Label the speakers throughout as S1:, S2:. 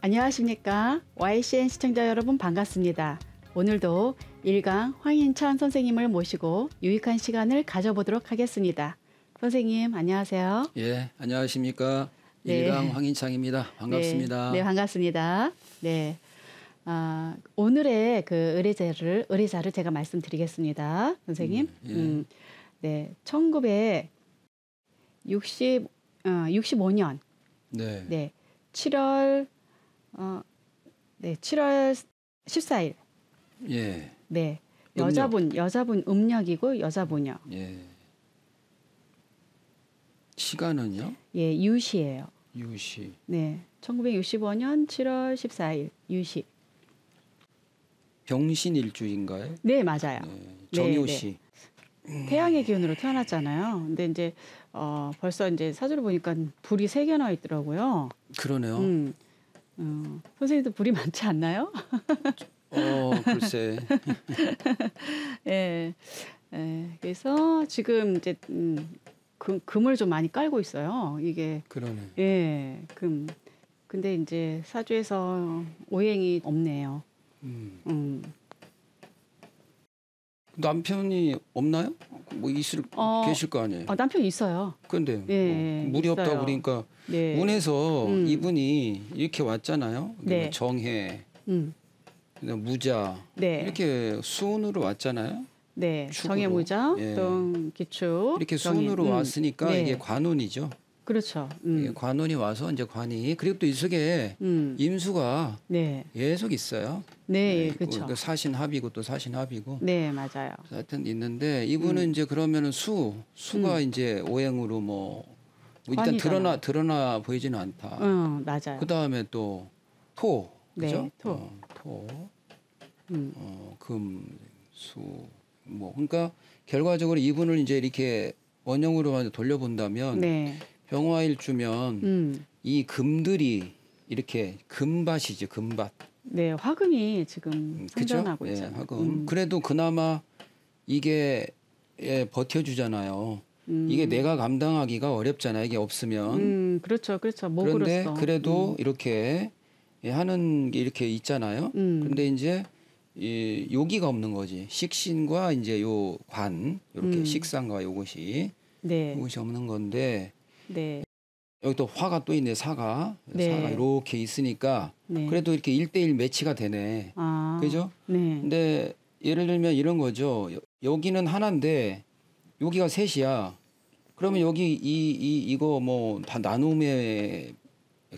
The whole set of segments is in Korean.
S1: 안녕하십니까. YCN 시청자 여러분 반갑습니다. 오늘도 일강 황인찬 선생님을 모시고 유익한 시간을 가져보도록 하겠습니다. 선생님 안녕하세요.
S2: 예, 안녕하십니까.
S1: 네.
S2: 일강 황인창입니다. 반갑습니다.
S1: 네, 반갑습니다. 네. 오늘의 그 의뢰자를 제가 말씀드리겠습니다. 선생님.
S2: 예.
S1: 네. 1965년.
S2: 네.
S1: 네. 7월 14일.
S2: 예.
S1: 네.
S2: 음력.
S1: 여자분 음력이고 여자분요.
S2: 예. 시간은요?
S1: 예, 유시예요.
S2: 유시.
S1: 네. 1965년 7월 14일 유시.
S2: 병신일주인가요?
S1: 네, 맞아요.
S2: 네. 정유시.
S1: 태양의 기운으로 태어났잖아요. 근데 이제 벌써 이제 사주를 보니까 불이 3개나 있더라고요.
S2: 그러네요.
S1: 선생님도 불이 많지 않나요?
S2: 글쎄.
S1: 예. 그래서 지금 이제 금을 좀 많이 깔고 있어요. 이게.
S2: 그러네.
S1: 예, 금. 근데 이제 사주에서 오행이 없네요.
S2: 남편이 없나요? 뭐 계실 거 아니에요?
S1: 남편이 있어요.
S2: 근데
S1: 예,
S2: 물이 없다
S1: 있어요.
S2: 그러니까
S1: 네.
S2: 운에서 이분이 이렇게 왔잖아요.
S1: 네.
S2: 정해, 그다음 무자,
S1: 네.
S2: 이렇게 수운으로 왔잖아요.
S1: 네,
S2: 축으로.
S1: 정해무자,
S2: 예.
S1: 또 기축.
S2: 이렇게 수운으로 왔으니까
S1: 네.
S2: 이게 관운이죠.
S1: 그렇죠.
S2: 이게 관운이 와서 이제 관이, 그리고 또 이 속에 임수가
S1: 네,
S2: 계속 있어요.
S1: 네,
S2: 있고,
S1: 그렇죠.
S2: 그 사신합이고 또 사신합이고.
S1: 네, 맞아요.
S2: 하여튼 있는데 이분은 이제 그러면은 수가 이제 오행으로 일단
S1: 관이잖아요.
S2: 드러나 보이지는 않다.
S1: 맞아요.
S2: 그 다음에 또 토, 그죠?
S1: 네, 토.
S2: 토, 금, 수, 그러니까 결과적으로 이분을 이제 이렇게 원형으로 돌려본다면
S1: 네,
S2: 병화일주면 이 금들이 이렇게 금밭이죠, 금밭.
S1: 네, 화금이 지금 상존하고
S2: 그죠? 예,
S1: 있잖아요.
S2: 화금. 그래도 그나마 이게 버텨주잖아요. 이게 내가 감당하기가 어렵잖아요. 이게 없으면.
S1: 그렇죠, 그렇죠.
S2: 그런데
S1: 목으로서.
S2: 그래도 이렇게 하는 게 이렇게 있잖아요. 근데 이제 이 요기가 없는 거지. 식신과 이제 요 관, 이렇게 식상과 요것이 없는 건데.
S1: 네.
S2: 여기 또 화가 또 있네. 사가
S1: 네.
S2: 이렇게 있으니까
S1: 네.
S2: 그래도 이렇게 1대1 매치가 되네. 그죠?
S1: 네.
S2: 근데 예를 들면 이런 거죠. 여기는 하나인데 여기가 셋이야. 그러면 여기 이거 다 나눔에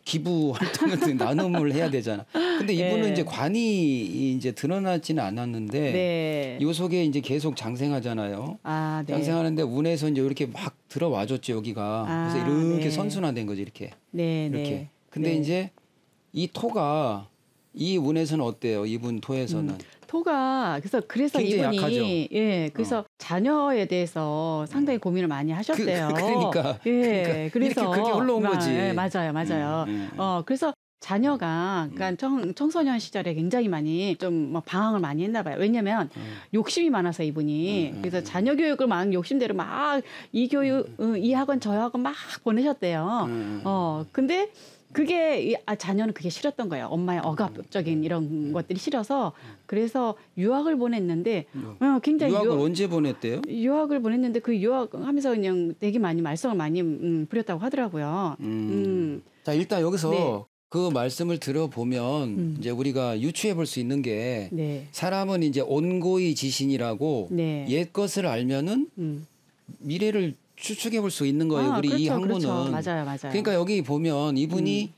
S2: 기부 활동을 나눔을 해야 되잖아. 근데 이분은
S1: 네.
S2: 이제 관이 이제 드러나지는 않았는데
S1: 네.
S2: 요 속에 이제 계속 장생하잖아요.
S1: 네.
S2: 장생하는데 운에서 이제 이렇게 막 들어와줬죠, 여기가. 그래서 이렇게
S1: 네.
S2: 선순화된 거지, 이렇게.
S1: 네,
S2: 이렇게.
S1: 네.
S2: 근데
S1: 네.
S2: 이제 이 토가 이 운에서는 어때요? 이분 토에서는.
S1: 토가 그래서
S2: 굉장히
S1: 이분이
S2: 약하죠.
S1: 예, 그래서 자녀에 대해서 상당히 고민을 많이 하셨대요.
S2: 그러니까.
S1: 예, 그래서
S2: 그렇게 흘러온 거지.
S1: 예, 맞아요. 그래서 자녀가 그러니까 청소년 시절에 굉장히 많이 좀 방황을 많이 했나 봐요. 왜냐면 욕심이 많아서 이분이 그래서 자녀 교육을 막 욕심대로 막 이 교육 이 학원 저 학원 막 보내셨대요. 근데 그게 자녀는 그게 싫었던 거예요. 엄마의 억압적인 이런 것들이 싫어서 그래서 유학을 보냈는데 굉장히
S2: 유학을 언제 보냈대요?
S1: 유학을 보냈는데 그 유학하면서 그냥 되게 많이 말썽을 많이 부렸다고 하더라고요.
S2: 자, 일단 여기서
S1: 네.
S2: 그 말씀을 들어보면 이제 우리가 유추해 볼 수 있는 게
S1: 네.
S2: 사람은 이제 온고의 지신이라고
S1: 네.
S2: 옛 것을 알면은 미래를 추측해 볼 수 있는 거예요. 우리
S1: 그렇죠,
S2: 이 학문은.
S1: 그렇죠. 맞아요.
S2: 그러니까 여기 보면 이분이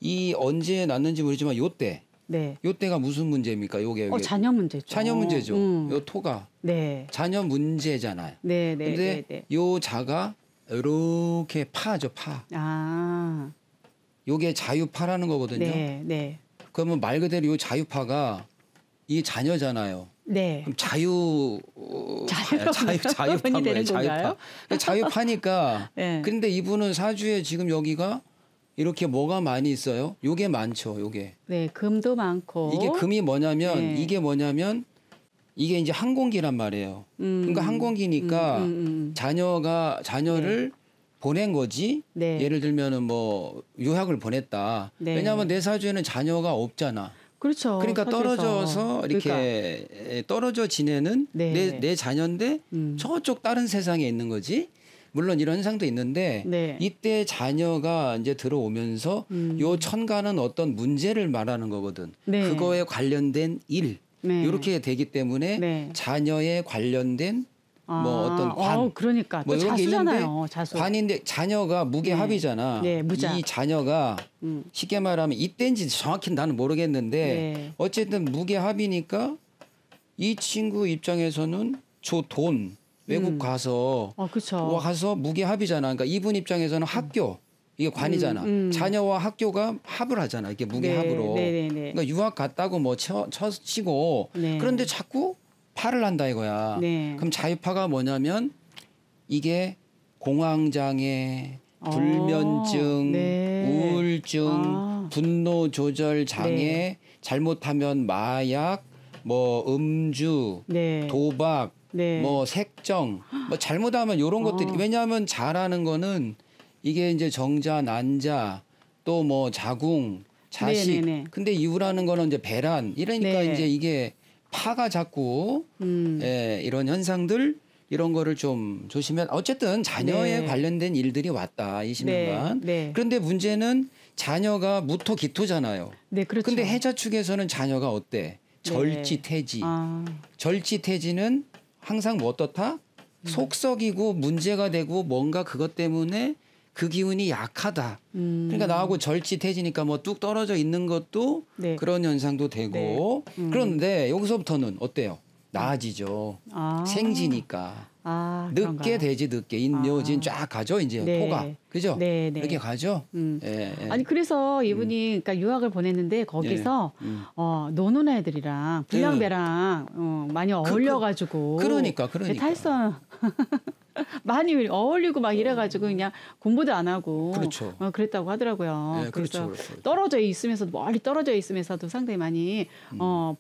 S2: 이 언제 났는지 모르지만 요때.
S1: 네.
S2: 요때가 무슨 문제입니까? 요게
S1: 자녀 문제죠.
S2: 자녀 문제죠. 요 토가.
S1: 네.
S2: 자녀 문제잖아요.
S1: 네, 네.
S2: 근데
S1: 네.
S2: 요 자가 이렇게 파죠, 파. 요게 자유파라는 거거든요.
S1: 네, 네.
S2: 그러면 말 그대로 요 자유파가 이 자녀잖아요.
S1: 네.
S2: 그럼
S1: 자유파인
S2: 거예요. 자유파. 자유파니까.
S1: 네.
S2: 근데 이분은 사주에 지금 여기가 이렇게 뭐가 많이 있어요? 요게 많죠. 요게.
S1: 네, 금도 많고.
S2: 이게 금이 뭐냐면
S1: 네.
S2: 이게 이제 항공기란 말이에요. 그러니까 항공기니까 자녀를 보낸 거지.
S1: 네.
S2: 예를 들면은 뭐 유학을 보냈다.
S1: 네.
S2: 왜냐하면 내 사주에는 자녀가 없잖아.
S1: 그렇죠.
S2: 그러니까
S1: 사주에서.
S2: 떨어져서 이렇게 떨어져 지내는
S1: 네.
S2: 내 자녀인데 저쪽 다른 세상에 있는 거지. 물론 이런 현상도 있는데
S1: 네.
S2: 이때 자녀가 이제 들어오면서 요 천간은 어떤 문제를 말하는 거거든.
S1: 네.
S2: 그거에 관련된 일
S1: 네.
S2: 이렇게 되기 때문에
S1: 네.
S2: 자녀에 관련된 뭐 어떤 관,
S1: 그러니까
S2: 뭐
S1: 또
S2: 이런 게
S1: 자수잖아요.
S2: 있는데
S1: 자수.
S2: 관인데 자녀가 무게합이잖아.
S1: 네, 무자.
S2: 이 자녀가 쉽게 말하면 이때인지 정확히 나는 모르겠는데
S1: 네.
S2: 어쨌든 무게합이니까 이 친구 입장에서는 저 돈 외국 가서
S1: 그렇죠.
S2: 가서 무게합이잖아. 그러니까 이분 입장에서는 학교 이게 관이잖아. 자녀와 학교가 합을 하잖아. 이게 무게합으로.
S1: 네.
S2: 그러니까 유학 갔다고 뭐 치고
S1: 네.
S2: 그런데 자꾸 파를 한다 이거야.
S1: 네.
S2: 그럼 자유파가 뭐냐면 이게 공황장애, 불면증,
S1: 네.
S2: 우울증, 분노 조절 장애,
S1: 네.
S2: 잘못하면 마약, 뭐 음주,
S1: 네.
S2: 도박,
S1: 네.
S2: 뭐 색정, 뭐 잘못하면 이런 것들이 왜냐하면 잘하는 거는 이게 이제 정자, 난자, 또 뭐 자궁, 자식.
S1: 네네네.
S2: 근데 이유라는 거는 이제 배란. 이러니까
S1: 네.
S2: 이제 이게 파가 자꾸 이런 현상들 이런 거를 좀 조심해. 어쨌든 자녀에
S1: 네.
S2: 관련된 일들이 왔다 20년간.
S1: 네.
S2: 그런데 문제는 자녀가 무토 기토잖아요.
S1: 네, 그렇죠.
S2: 근데 해자 측에서는 자녀가 어때? 절지 태지. 절지 태지는 항상 뭐 어떻다? 속썩이고 문제가 되고 뭔가 그것 때문에 그 기운이 약하다. 그러니까 나하고 절지 태지니까 뭐 뚝 떨어져 있는 것도
S1: 네.
S2: 그런 현상도 되고. 그런데 여기서부터는 어때요? 나아지죠. 생지니까. 늦게
S1: 그런가요?
S2: 되지 늦게 인묘진 쫙 가죠 이제
S1: 네.
S2: 토가 그죠?
S1: 네.
S2: 이렇게 가죠. 예.
S1: 아니 그래서 이분이 그러니까 유학을 보냈는데 거기서 노는 애들이랑 불량배랑 많이 어울려가지고
S2: 그러니까.
S1: 탈선 많이 어울리고 막 이래가지고 그냥 공부도 안 하고
S2: 그렇죠.
S1: 그랬다고 하더라고요.
S2: 네,
S1: 그래서
S2: 그렇죠.
S1: 떨어져 있으면서도 멀리 떨어져 있으면서도 상당히 많이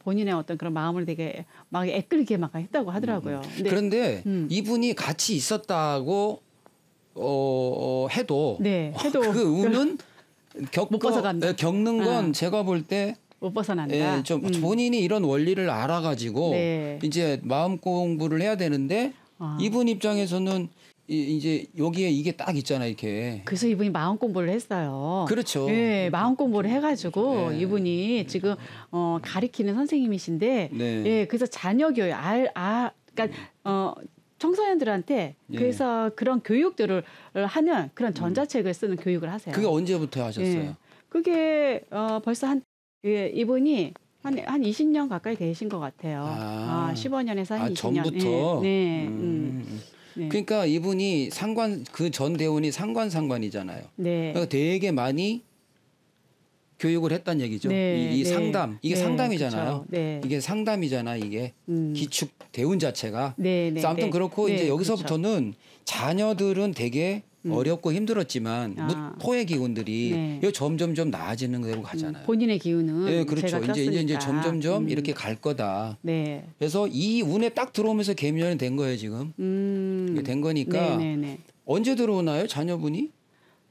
S1: 본인의 어떤 그런 마음을 되게 막 애끓게 막 했다고 하더라고요. 근데
S2: 그런데 이분이 같이 있었다고 해도
S1: 해도
S2: 그 운은
S1: 못 벗어간다.
S2: 겪는 건 제가 볼 때
S1: 못 벗어난다.
S2: 좀 본인이 이런 원리를 알아가지고 이제 마음 공부를 해야 되는데 이분 입장에서는 이제 여기에 이게 딱 있잖아 이렇게.
S1: 그래서 이분이 마음 공부를 했어요.
S2: 그렇죠.
S1: 예, 마음 공부를 해가지고 이분이 지금 가리키는 선생님이신데, 예, 그래서 자녀 교육 그러니까 청소년들한테 그래서 그런 교육들을 하는 그런 전자책을 쓰는 교육을 하세요.
S2: 그게 언제부터 하셨어요?
S1: 예, 그게 벌써 이분이 한 20년 가까이 되신 것 같아요. 15년에서 한 20년.
S2: 전부터.
S1: 네.
S2: 네. 그러니까 이분이 그 전 대운이 상관이잖아요.
S1: 네.
S2: 그러니까 되게 많이 교육을 했단 얘기죠. 이 상담 이게 상담이잖아요.
S1: 그렇죠.
S2: 이게 상담이잖아 이게 기축 대운 자체가. 그래서 아무튼 그렇고 이제 여기서부터는 자녀들은 되게 어렵고 힘들었지만 토의 기운들이 점점점 나아지는 대로 가잖아요.
S1: 본인의 기운은
S2: 네, 그렇죠.
S1: 제가
S2: 이제 점점점 이렇게 갈 거다.
S1: 네.
S2: 그래서 이 운에 딱 들어오면서 개묘년이 된 거예요 지금. 이게 된 거니까 언제 들어오나요 자녀분이?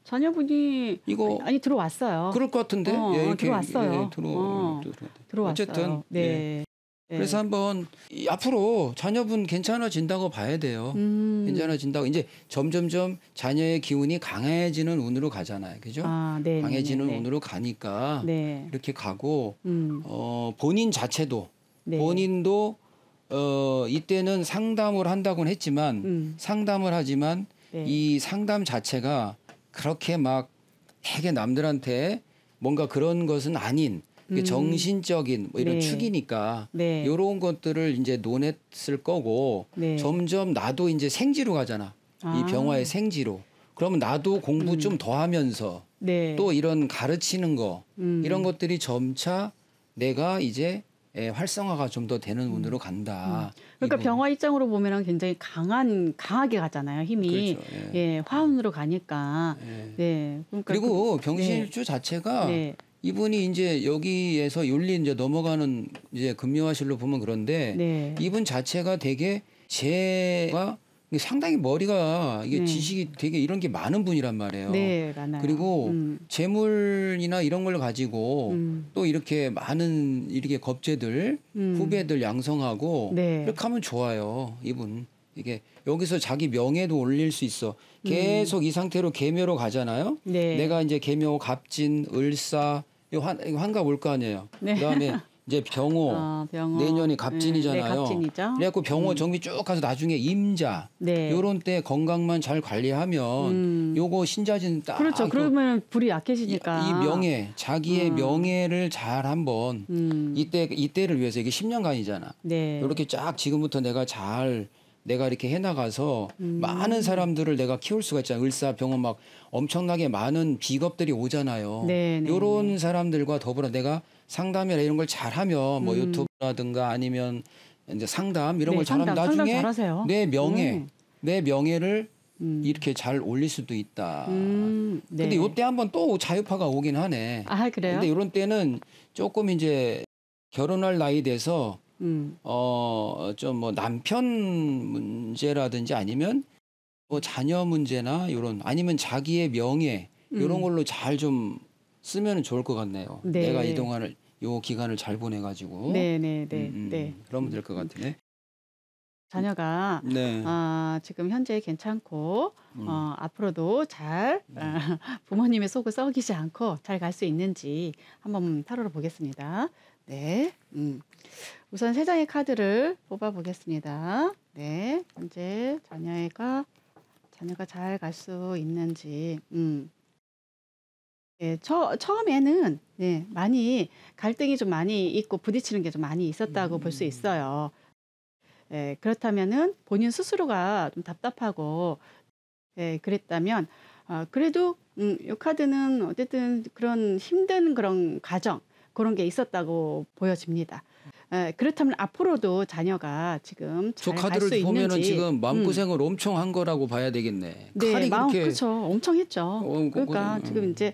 S1: 자녀분이 아니 들어왔어요.
S2: 그럴 것 같은데.
S1: 들어왔어요. 들어왔어요.
S2: 어쨌든 그래서 한번 앞으로 자녀분 괜찮아진다고 봐야 돼요. 괜찮아진다고 이제 점점점 자녀의 기운이 강해지는 운으로 가잖아요, 그죠? 강해지는 운으로 가니까 이렇게 가고 본인 자체도 본인도 이때는 상담을 한다고는 했지만 상담을 하지만 이 상담 자체가 그렇게 막 되게 남들한테 뭔가 그런 것은 아닌 정신적인 뭐 이런 축이니까 이런 것들을 이제 논했을 거고 점점 나도 이제 생지로 가잖아. 이 병화의 생지로. 그러면 나도 공부 좀 더 하면서 또 이런 가르치는 거 이런 것들이 점차 내가 이제 활성화가 좀 더 되는 운으로 간다.
S1: 그러니까 병화 입장으로 보면은 굉장히 강하게 가잖아요. 힘이. 그렇죠. 화운으로 가니까.
S2: 그러니까 그리고 병신일주 자체가 이분이 이제 여기에서 윤리 이제 넘어가는 이제 금묘화실로 보면 그런데 이분 자체가 되게 재가 이게 상당히 머리가 이게
S1: 네.
S2: 지식이 되게 이런 게 많은 분이란 말이에요.
S1: 네, 많아요.
S2: 그리고 재물이나 이런 걸 가지고
S1: 음.
S2: 또 이렇게 많은 이렇게 겁재들 후배들 양성하고
S1: 네.
S2: 이렇게 하면 좋아요. 이분 이게 여기서 자기 명예도 올릴 수 있어. 계속 이 상태로 계묘로 가잖아요.
S1: 네.
S2: 내가 이제 계묘, 갑진, 을사 이거 환갑 올 거 아니에요.
S1: 네.
S2: 그다음에 이제 병호,
S1: 병호.
S2: 내년이 갑진이잖아요.
S1: 네, 갑진이죠.
S2: 그래갖고 병호 정비 쭉 가서 나중에 임자
S1: 네.
S2: 요런 때 건강만 잘 관리하면 요거 신자진 딱
S1: 그렇죠. 그러면 불이 약해지니까.
S2: 이 명예, 자기의 명예를 잘 한번 이때를 위해서 이게 10년간이잖아.
S1: 네.
S2: 이렇게 쫙 지금부터 내가 이렇게 해나가서 많은 사람들을 내가 키울 수가 있잖아요. 을사, 병원 막 엄청나게 많은 비겁들이 오잖아요.
S1: 네, 네,
S2: 이런 사람들과 더불어 내가 상담이나 이런 걸 잘하면 뭐 유튜브라든가 아니면 이제 상담 이런
S1: 네,
S2: 걸 잘하면
S1: 상담
S2: 나중에
S1: 잘하세요.
S2: 내 명예를 이렇게 잘 올릴 수도 있다.
S1: 네.
S2: 근데 요때 한번 또 자유파가 오긴 하네.
S1: 아, 그래요?
S2: 근데 이런 때는 조금 이제 결혼할 나이 돼서 좀 뭐 남편 문제라든지 아니면 뭐 자녀 문제나 요런 아니면 자기의 명예 요런 걸로 잘 좀 쓰면 좋을 것 같네요.
S1: 네.
S2: 내가 이 동안을 요 기간을 잘 보내 가지고.
S1: 네.
S2: 그러면 될 것 같으네.
S1: 자녀가
S2: 네.
S1: 지금 현재 괜찮고 앞으로도 잘 부모님의 속을 썩이지 않고 잘 갈 수 있는지 한번 타로로 보겠습니다. 네. 우선 세 장의 카드를 뽑아 보겠습니다. 네. 현재 자녀가 잘 갈 수 있는지. 네, 처음에는 네, 많이 갈등이 좀 많이 있고 부딪히는 게 좀 많이 있었다고 볼 수 있어요. 예, 그렇다면은 본인 스스로가 좀 답답하고 그랬다면 그래도 이 카드는 어쨌든 그런 힘든 그런 과정 그런 게 있었다고 보여집니다. 그렇다면 앞으로도 자녀가 지금
S2: 저
S1: 잘 갈 수
S2: 카드를 보면은
S1: 있는지
S2: 지금 마음고생을 엄청 한 거라고 봐야 되겠네.
S1: 네,
S2: 칼이 그렇게
S1: 그렇죠. 엄청 했죠. 그러니까 지금 이제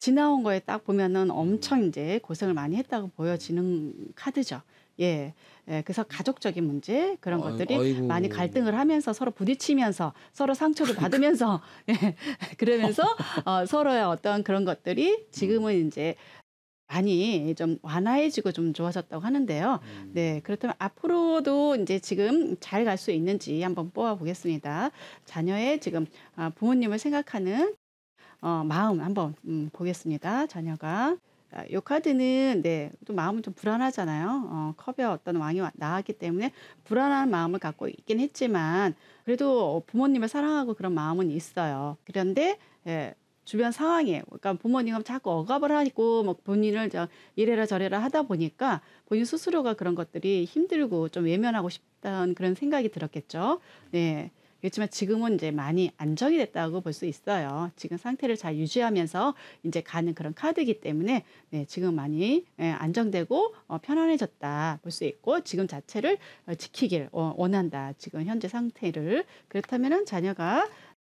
S1: 지나온 거에 딱 보면은 엄청 이제 고생을 많이 했다고 보여지는 카드죠. 예. 그래서 가족적인 문제 그런 것들이
S2: 아이고.
S1: 많이 갈등을 하면서 서로 부딪히면서 서로 상처를 받으면서 그러면서 서로의 어떤 그런 것들이 지금은 이제 많이 좀 완화해지고 좀 좋아졌다고 하는데요. 네, 그렇다면 앞으로도 이제 지금 잘 갈 수 있는지 한번 뽑아 보겠습니다. 자녀의 지금 부모님을 생각하는 마음 한번 보겠습니다. 자녀가 이 카드는 또 마음은 좀 불안하잖아요. 컵에 어떤 왕이 나왔기 때문에 불안한 마음을 갖고 있긴 했지만 그래도 부모님을 사랑하고 그런 마음은 있어요. 그런데 주변 상황에 그러니까 부모님은 자꾸 억압을 하고 뭐 본인을 이래라 저래라 하다 보니까 본인 스스로가 그런 것들이 힘들고 좀 외면하고 싶다는 그런 생각이 들었겠죠. 네. 그렇지만 지금은 이제 많이 안정이 됐다고 볼 수 있어요. 지금 상태를 잘 유지하면서 이제 가는 그런 카드이기 때문에 지금 많이 안정되고 편안해졌다 볼 수 있고 지금 자체를 지키길 원한다. 지금 현재 상태를. 그렇다면은 자녀가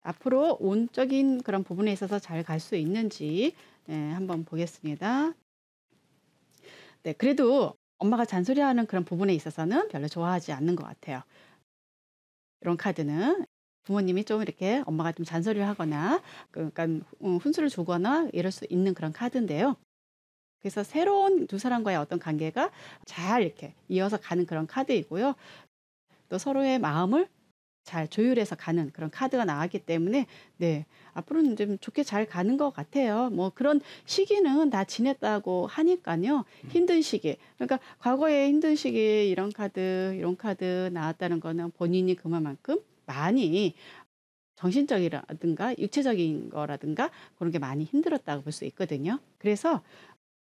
S1: 앞으로 온적인 그런 부분에 있어서 잘 갈 수 있는지 한번 보겠습니다. 네, 그래도 엄마가 잔소리하는 그런 부분에 있어서는 별로 좋아하지 않는 것 같아요. 이런 카드는 부모님이 좀 이렇게 엄마가 좀 잔소리를 하거나 그러니까 훈수를 주거나 이럴 수 있는 그런 카드인데요. 그래서 새로운 두 사람과의 어떤 관계가 잘 이렇게 이어서 가는 그런 카드이고요. 또 서로의 마음을 잘 조율해서 가는 그런 카드가 나왔기 때문에 앞으로는 좀 좋게 잘 가는 것 같아요. 뭐 그런 시기는 다 지냈다고 하니까요. 힘든 시기. 그러니까 과거에 힘든 시기에 이런 카드 나왔다는 거는 본인이 그만큼 많이 정신적이라든가 육체적인 거라든가 그런 게 많이 힘들었다고 볼 수 있거든요. 그래서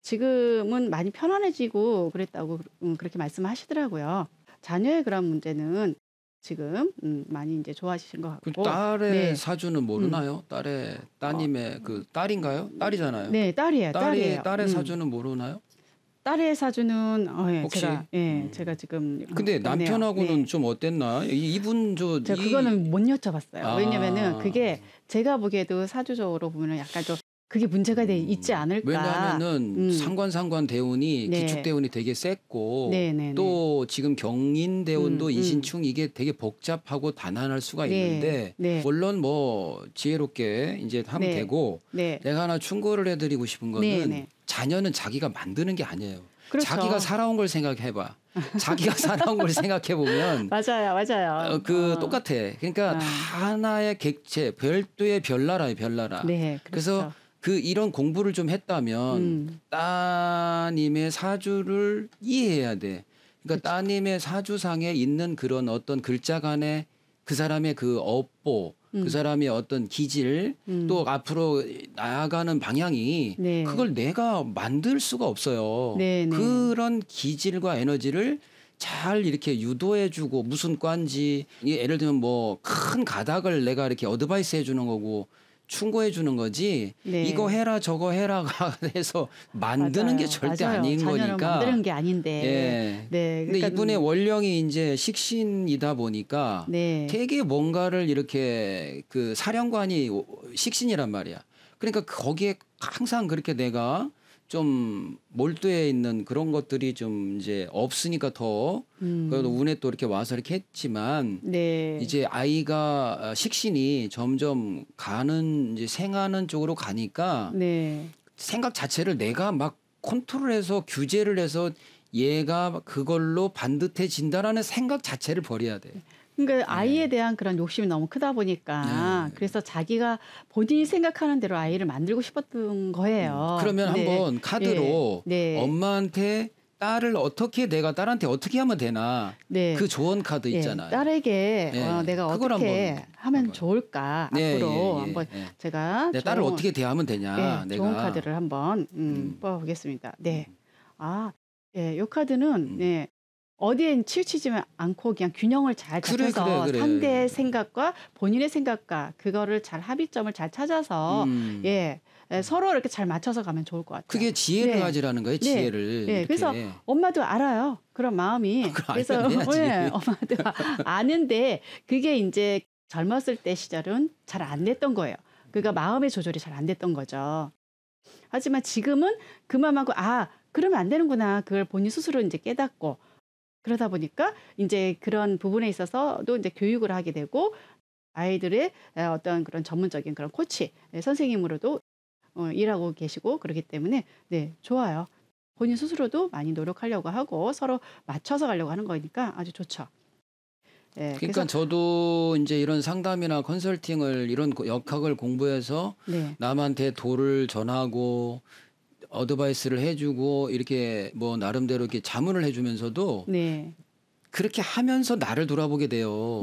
S1: 지금은 많이 편안해지고 그랬다고 그렇게 말씀하시더라고요. 자녀의 그런 문제는 지금 많이 이제 좋아지신 것
S2: 그
S1: 같고.
S2: 딸의 사주는 모르나요? 따님의 그 딸인가요? 딸이잖아요.
S1: 네, 딸이에요.
S2: 딸의 사주는 모르나요?
S1: 딸의 사주는
S2: 혹시?
S1: 제가 지금
S2: 근데
S1: 없네요.
S2: 남편하고는 좀 어땠나? 이분
S1: 제가 그거는 못 여쭤봤어요. 왜냐면은 그게 제가 보기에도 사주적으로 보면은 약간 좀 그게 문제가 있지 않을까.
S2: 왜냐하면은 상관 대운이
S1: 네.
S2: 기축 대운이 되게 셌고
S1: 네네네.
S2: 또 지금 경인 대운도 인신충 이게 되게 복잡하고 단한할 수가
S1: 네.
S2: 있는데
S1: 네.
S2: 물론 뭐 지혜롭게 이제 하면
S1: 네.
S2: 되고
S1: 네.
S2: 내가 하나 충고를 해드리고 싶은 거는
S1: 네.
S2: 자녀는 자기가 만드는 게 아니에요.
S1: 그렇죠.
S2: 자기가 살아온 걸 생각해봐. 자기가 살아온 걸 생각해보면
S1: 맞아요.
S2: 똑같아. 그러니까 하나의 객체, 별도의 별나라예요, 별나라.
S1: 네,
S2: 그래서 이런 공부를 좀 했다면 따님의 사주를 이해해야 돼. 그러니까 따님의 사주상에 있는 그런 어떤 글자 간의 그 사람의 그 업보, 그 사람의 어떤 기질, 또 앞으로 나아가는 방향이
S1: 네.
S2: 그걸 내가 만들 수가 없어요.
S1: 네.
S2: 그런 기질과 에너지를 잘 이렇게 유도해주고 무슨 과인지 예를 들면 뭐 큰 가닥을 내가 이렇게 어드바이스 해주는 거고 충고해 주는 거지.
S1: 네.
S2: 이거 해라 저거 해라가 해서 만드는 게 절대 아닌
S1: 자녀를
S2: 거니까.
S1: 만드는 게 아닌데.
S2: 예.
S1: 네.
S2: 근데 이분의 원령이 이제 식신이다 보니까
S1: 네.
S2: 되게 뭔가를 이렇게 그 사령관이 식신이란 말이야. 그러니까 거기에 항상 그렇게 내가 좀 몰두해 있는 그런 것들이 좀 이제 없으니까 더 그래도 운에 또 이렇게 와서 이렇게 했지만
S1: 네.
S2: 이제 아이가 식신이 점점 가는 이제 생하는 쪽으로 가니까
S1: 네.
S2: 생각 자체를 내가 막 컨트롤해서 규제를 해서 얘가 그걸로 반듯해진다라는 생각 자체를 버려야 돼.
S1: 그러니까 아이에 대한 그런 욕심이 너무 크다 보니까 그래서 자기가 본인이 생각하는 대로 아이를 만들고 싶었던 거예요.
S2: 그러면
S1: 네.
S2: 한번 카드로
S1: 네.
S2: 엄마한테 딸을 어떻게 내가 딸한테 어떻게 하면 되나
S1: 네.
S2: 그 조언 카드 있잖아요.
S1: 딸에게 내가
S2: 그걸
S1: 어떻게
S2: 한번
S1: 하면 좋을까 앞으로 한번 제가
S2: 내 딸을 어떻게 대하면 되냐. 내가
S1: 좋은 카드를 한번 뽑아보겠습니다. 네. 이 카드는 어디에 치우치지 않고 그냥 균형을 잘 잡혀서
S2: 그래.
S1: 상대의 생각과 본인의 생각과 그거를 잘 합의점을 잘 찾아서 서로 이렇게 잘 맞춰서 가면 좋을 것 같아요.
S2: 그게 지혜를 가지라는 거예요. 지혜를.
S1: 네. 그래서 엄마도 알아요. 그런 마음이. 그래서 엄마도 아는데 그게 이제 젊었을 때 시절은 잘 안 됐던 거예요. 그러니까 마음의 조절이 잘 안 됐던 거죠. 하지만 지금은 그 마음하고 그러면 안 되는구나. 그걸 본인 스스로 이제 깨닫고 그러다 보니까 이제 그런 부분에 있어서도 이제 교육을 하게 되고 아이들의 어떤 그런 전문적인 그런 코치, 선생님으로도 일하고 계시고 그렇기 때문에 좋아요. 본인 스스로도 많이 노력하려고 하고 서로 맞춰서 가려고 하는 거니까 아주 좋죠.
S2: 그러니까 저도 이제 이런 상담이나 컨설팅을 이런 역학을 공부해서 남한테 도를 전하고 어드바이스를 해주고 이렇게 뭐 나름대로 이렇게 자문을 해주면서도 그렇게 하면서 나를 돌아보게 돼요.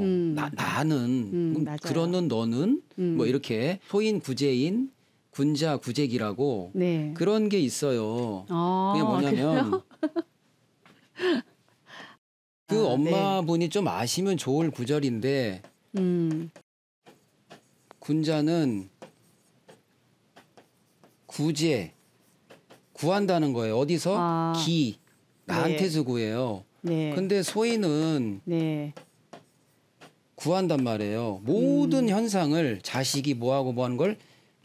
S2: 나는 그러는 너는 뭐 이렇게 소인 구제인 군자 구제기라고 그런 게 있어요. 그게 뭐냐면 그 엄마분이 좀 아시면 좋을 구절인데 군자는 구한다는 거예요. 어디서? 나한테서 구해요. 근데 소인은 구한단 말이에요. 모든 현상을 자식이 뭐하고 뭐하는 걸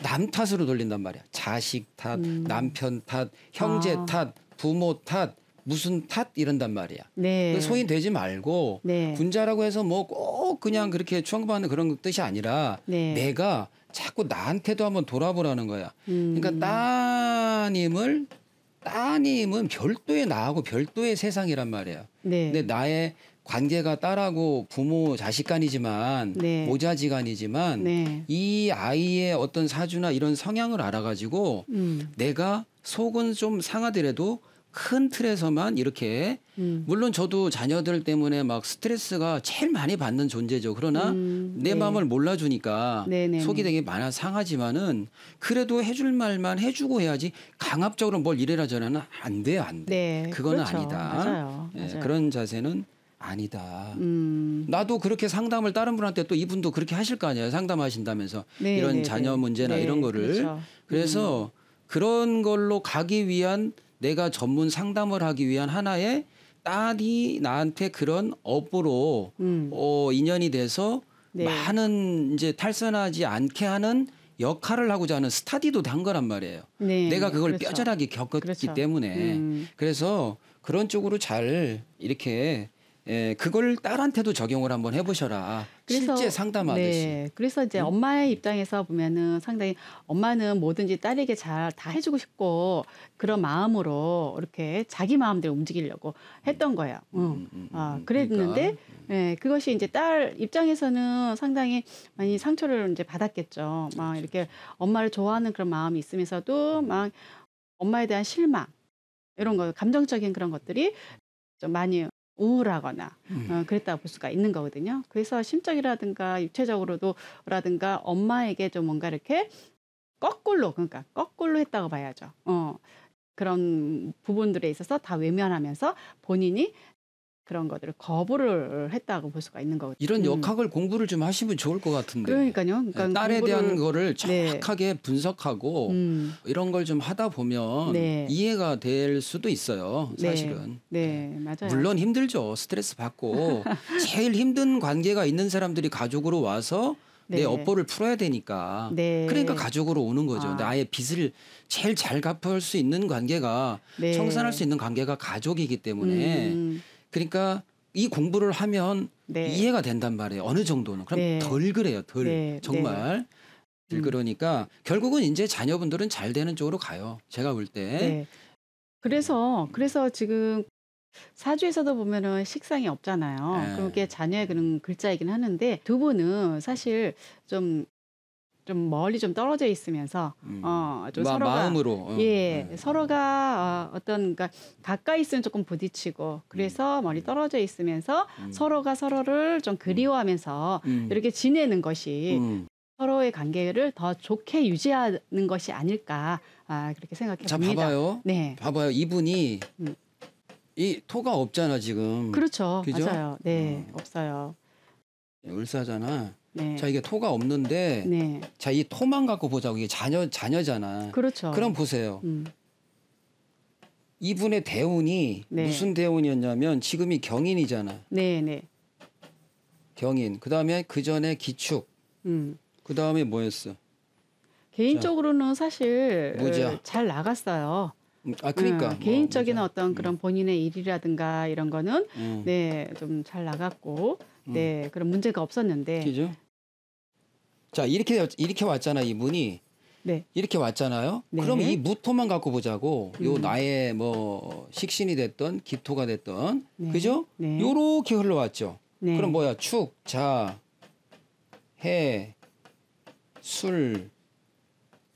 S2: 남 탓으로 돌린단 말이야. 자식 탓, 남편 탓, 형제 탓, 부모 탓, 무슨 탓 이런단 말이야. 소인 되지 말고 군자라고 해서 뭐 꼭 그냥 그렇게 추앙받는 그런 뜻이 아니라 내가 자꾸 나한테도 한번 돌아보라는 거야. 그러니까 따님은 별도의 나하고 별도의 세상이란 말이에요. 근데 나의 관계가 딸하고 부모 자식 간이지만 모자지간이지만 이 아이의 어떤 사주나 이런 성향을 알아가지고 내가 속은 좀 상하더라도 큰 틀에서만 이렇게 물론 저도 자녀들 때문에 막 스트레스가 제일 많이 받는 존재죠. 그러나 내 마음을 몰라주니까 속이 되게 많아 상하지만은 그래도 해줄 말만 해주고 해야지 강압적으로 뭘 이래라 저래는 안 돼. 그거는
S1: 그렇죠.
S2: 아니다.
S1: 맞아요.
S2: 그런 자세는 아니다. 나도 그렇게 상담을 다른 분한테 또 이분도 그렇게 하실 거 아니에요. 상담하신다면서 이런 자녀 문제나 이런 거를.
S1: 그렇죠.
S2: 그래서 그런 걸로 가기 위한 내가 전문 상담을 하기 위한 하나의 딸이 나한테 그런 업으로 인연이 돼서 많은 이제 탈선하지 않게 하는 역할을 하고자 하는 스타디도 한 거란 말이에요.
S1: 네,
S2: 내가 그걸
S1: 그렇죠.
S2: 뼈저하게 겪었기
S1: 그렇죠.
S2: 때문에 그래서 그런 쪽으로 잘 이렇게 그걸 딸한테도 적용을 한번 해보셔라. 실제 상담하듯이.
S1: 네, 그래서 이제 엄마의 입장에서 보면은 상당히 엄마는 뭐든지 딸에게 잘 다 해주고 싶고 그런 마음으로 이렇게 자기 마음대로 움직이려고 했던 거예요. 그랬는데
S2: 그러니까.
S1: 그것이 이제 딸 입장에서는 상당히 많이 상처를 이제 받았겠죠. 막 이렇게 엄마를 좋아하는 그런 마음이 있으면서도 막 엄마에 대한 실망 이런 거 감정적인 그런 것들이 좀 많이 우울하거나 그랬다고 볼 수가 있는 거거든요. 그래서 심적이라든가 육체적으로도라든가 엄마에게 좀 뭔가 이렇게 그러니까 거꾸로 했다고 봐야죠. 그런 부분들에 있어서 다 외면하면서 본인이 그런 것들을 거부를 했다고 볼 수가 있는 거거든요.
S2: 이런 역학을 공부를 좀 하시면 좋을 것 같은데.
S1: 그러니까요. 그러니까
S2: 딸에 대한 거를
S1: 네.
S2: 정확하게 분석하고 이런 걸 좀 하다 보면
S1: 네.
S2: 이해가 될 수도 있어요. 사실은.
S1: 네, 맞아요.
S2: 물론 힘들죠. 스트레스 받고 제일 힘든 관계가 있는 사람들이 가족으로 와서 내
S1: 네.
S2: 업보를 풀어야 되니까.
S1: 네.
S2: 그러니까 가족으로 오는 거죠. 근데 아예 빚을 제일 잘 갚을 수 있는 관계가
S1: 네.
S2: 청산할 수 있는 관계가 가족이기 때문에 그러니까 이 공부를 하면
S1: 네.
S2: 이해가 된단 말이에요. 어느 정도는. 그럼
S1: 네.
S2: 덜 그래요. 덜.
S1: 네.
S2: 정말. 덜 그러니까 결국은 이제 자녀분들은 잘 되는 쪽으로 가요. 제가 볼 때.
S1: 네. 그래서 지금 사주에서도 보면은 식상이 없잖아요.
S2: 네.
S1: 그게 자녀의 그런 글자이긴 하는데 두 분은 사실 좀 멀리 좀 떨어져 있으면서 좀 서로가
S2: 마음으로
S1: 서로가 그러니까 가까이 있으면 조금 부딪히고 그래서 멀리 떨어져 있으면서 서로가 서로를 좀 그리워하면서 이렇게 지내는 것이 서로의 관계를 더 좋게 유지하는 것이 아닐까 그렇게 생각해
S2: 자,
S1: 봅니다.
S2: 봐봐요.
S1: 네.
S2: 봐봐요. 이분이 이 토가 없잖아 지금.
S1: 그렇죠.
S2: 그죠?
S1: 맞아요. 네. 없어요.
S2: 을사잖아.
S1: 네.
S2: 자, 이게 토가 없는데
S1: 네.
S2: 자, 이 토만 갖고 보자고. 이게 자녀잖아.
S1: 그렇죠.
S2: 그럼 보세요. 이분의 대운이
S1: 네.
S2: 무슨 대운이었냐면 지금이 경인이잖아.
S1: 네, 네.
S2: 경인. 그다음에 그 전에 기축. 그다음에 뭐였어?
S1: 개인적으로는 사실
S2: 무자.
S1: 잘 나갔어요.
S2: 그러니까
S1: 개인적인 어떤 그런 본인의 일이라든가 이런 거는 네, 좀 잘 나갔고 네, 그런 문제가 없었는데.
S2: 그죠? 자, 이렇게 왔잖아, 이분이.
S1: 네.
S2: 이렇게 왔잖아요.
S1: 네.
S2: 그럼 이 무토만 갖고 보자고. 요 나의 뭐 식신이 됐던 기토가 됐던
S1: 네.
S2: 그죠?
S1: 네.
S2: 요렇게 흘러왔죠.
S1: 네.
S2: 그럼 뭐야? 축, 자, 해, 술,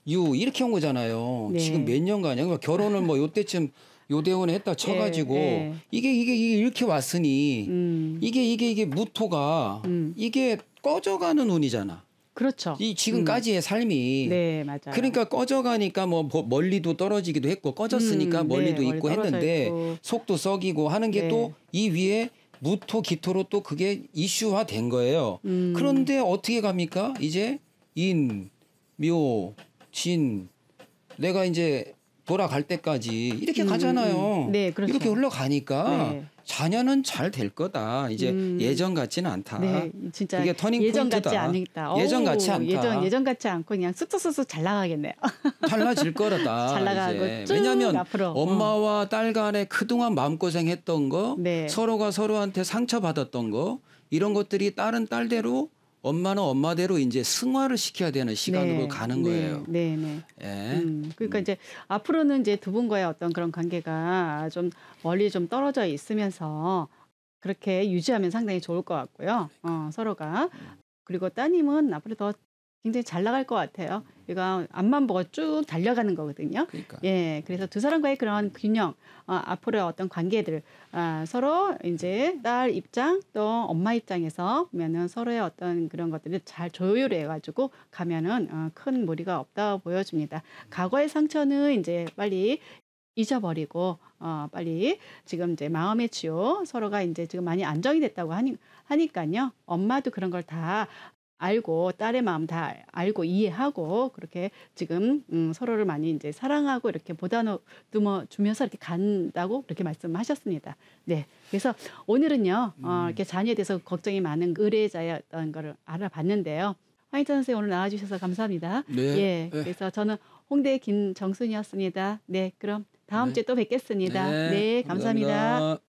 S2: 유 이렇게 온 거잖아요.
S1: 네.
S2: 지금 몇 년간이야. 그러니까 결혼을 뭐 요때쯤 요대원에 했다 쳐가지고
S1: 네.
S2: 이게 이렇게 왔으니 이게 무토가 이게 꺼져가는 운이잖아.
S1: 그렇죠.
S2: 이 지금까지의 삶이.
S1: 네, 맞아요.
S2: 그러니까 꺼져가니까 뭐 멀리도 떨어지기도 했고 꺼졌으니까 멀리도
S1: 네,
S2: 있고
S1: 멀리 떨어져
S2: 했는데
S1: 있고.
S2: 속도 썩이고 하는 게
S1: 네.
S2: 또 이 위에 무토 기토로 또 그게 이슈화 된 거예요. 그런데 어떻게 갑니까? 이제 인, 묘, 진 내가 이제 돌아갈 때까지 이렇게 가잖아요.
S1: 네, 그렇죠.
S2: 이렇게 흘러가니까
S1: 네.
S2: 자녀는 잘 될 거다. 이제 예전 같지는 않다.
S1: 네, 진짜
S2: 그게 터닝
S1: 예전
S2: 포인트다.
S1: 같지 않다.
S2: 예전 같지 않다.
S1: 예전 같지 않고 그냥 쑥쑥쑥쑥 잘 나가겠네요.
S2: 달라질 거다.
S1: 잘 나가고
S2: 이제.
S1: 쭉
S2: 왜냐하면
S1: 앞으로.
S2: 엄마와 딸 간에 그동안 마음고생했던 거,
S1: 네.
S2: 서로가 서로한테 상처받았던 거 이런 것들이 딸은 딸대로 엄마는 엄마대로 이제 승화를 시켜야 되는 시간으로 가는 거예요.
S1: 네, 네.
S2: 예.
S1: 그러니까 이제 앞으로는 이제 두 분과의 어떤 그런 관계가 좀 멀리 좀 떨어져 있으면서 그렇게 유지하면 상당히 좋을 것 같고요. 서로가. 그리고 따님은 앞으로 더 굉장히 잘 나갈 것 같아요. 이거 앞만 보고 쭉 달려가는 거거든요.
S2: 그러니까.
S1: 예, 그래서 두 사람과의 그런 균형, 앞으로의 어떤 관계들, 서로 이제 딸 입장 또 엄마 입장에서 보면은 서로의 어떤 그런 것들을 잘 조율해가지고 가면은 큰 무리가 없다 보여집니다. 과거의 상처는 이제 빨리 잊어버리고 빨리 지금 이제 마음의 치유 서로가 이제 지금 많이 안정이 됐다고 하니까요. 엄마도 그런 걸 다 알고 딸의 마음 다 알고 이해하고 그렇게 지금 서로를 많이 이제 사랑하고 이렇게 보다듬어 주면서 이렇게 간다고 그렇게 말씀하셨습니다. 네, 그래서 오늘은요 이렇게 자녀에 대해서 걱정이 많은 의뢰자였던 거를 알아봤는데요. 황희찬 선생님 오늘 나와주셔서 감사합니다.
S2: 네.
S1: 예,
S2: 네.
S1: 그래서 저는 홍대 김정순이었습니다. 네, 그럼 다음
S2: 네.
S1: 주에 또 뵙겠습니다. 네, 감사합니다.